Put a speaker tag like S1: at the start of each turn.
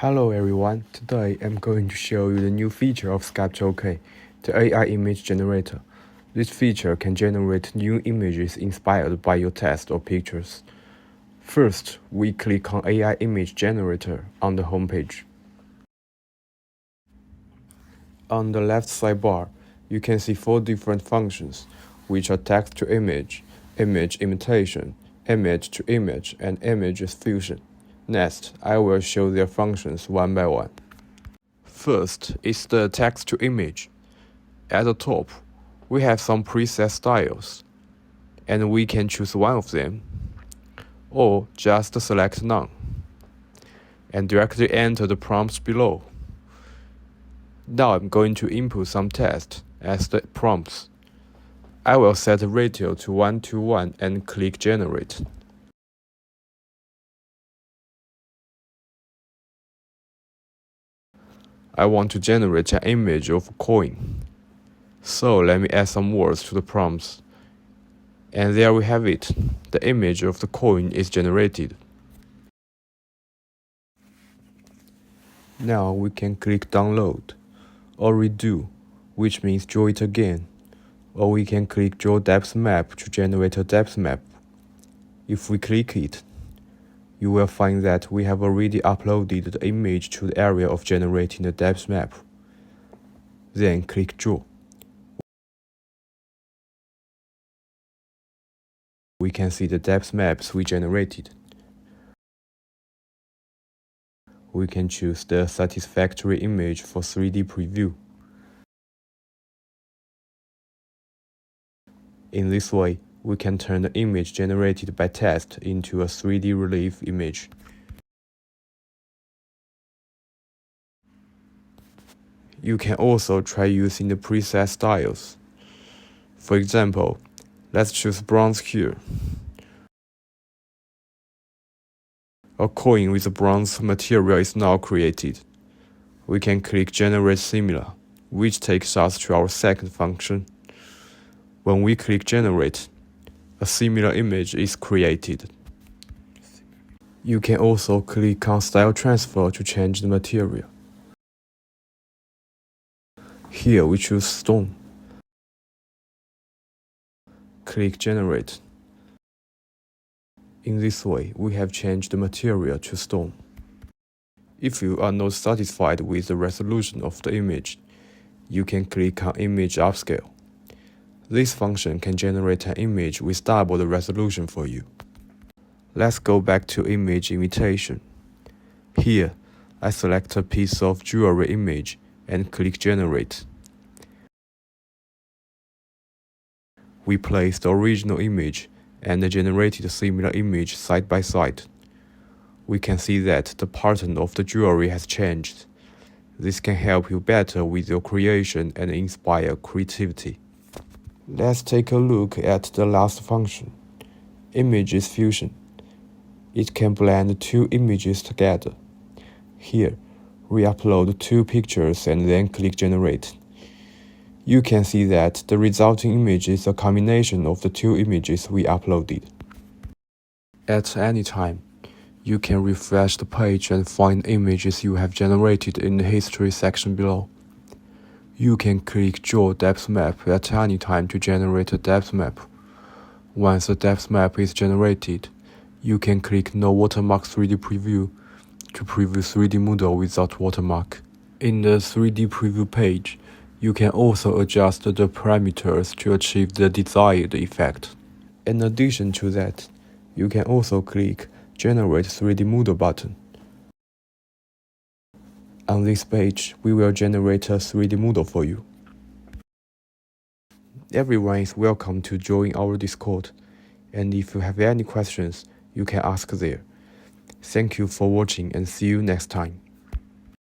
S1: Hello everyone, today I'm going to show you the new feature of Sculptok, the AI image generator. This feature can generate new images inspired by your text or pictures. First, we click on AI image generator on the homepage. On the left sidebar, you can see 4 different functions, which are text to image, image imitation, image to image, and images fusion. Next, I will show their functions one by one. First is the text to image. At the top, we have some preset styles, and we can choose one of them, or just select none, and directly enter the prompts below. Now I'm going to input some text as the prompts. I will set the ratio to 1:1 and click Generate. I want to generate an image of a coin. So let me add some words to the prompts. And there we have it. The image of the coin is generated. Now we can click Download or Redo, which means draw it again. Or we can click Draw Depth Map to generate a depth map. If we click it, you will find that we have already uploaded the image to the area of generating the depth map. Then click Draw. We can see the depth maps we generated. We can choose the satisfactory image for 3D preview. In this way, we can turn the image generated by text into a 3D relief image. You can also try using the preset styles. For example, let's choose bronze here. A coin with a bronze material is now created. We can click Generate Similar, which takes us to our second function. When we click Generate, a similar image is created. You can also click on Style Transfer to change the material. Here we choose stone. Click Generate. In this way, we have changed the material to stone. If you are not satisfied with the resolution of the image, you can click on Image Upscale. This function can generate an image with double the resolution for you. Let's go back to image imitation. Here, I select a piece of jewelry image and click Generate. We place the original image and the generated similar image side by side. We can see that the pattern of the jewelry has changed. This can help you better with your creation and inspire creativity. Let's take a look at the last function, Images Fusion. It can blend 2 images together. Here, we upload 2 pictures and then click Generate. You can see that the resulting image is a combination of the 2 images we uploaded. At any time, you can refresh the page and find images you have generated in the history section below. You can click Draw Depth Map at any time to generate a depth map. Once a depth map is generated, you can click No Watermark 3D Preview to preview 3D model without watermark. In the 3D preview page, you can also adjust the parameters to achieve the desired effect. In addition to that, you can also click Generate 3D Model button. On this page, we will generate a 3D model for you. Everyone is welcome to join our Discord, and if you have any questions, you can ask there. Thank you for watching and see you next time.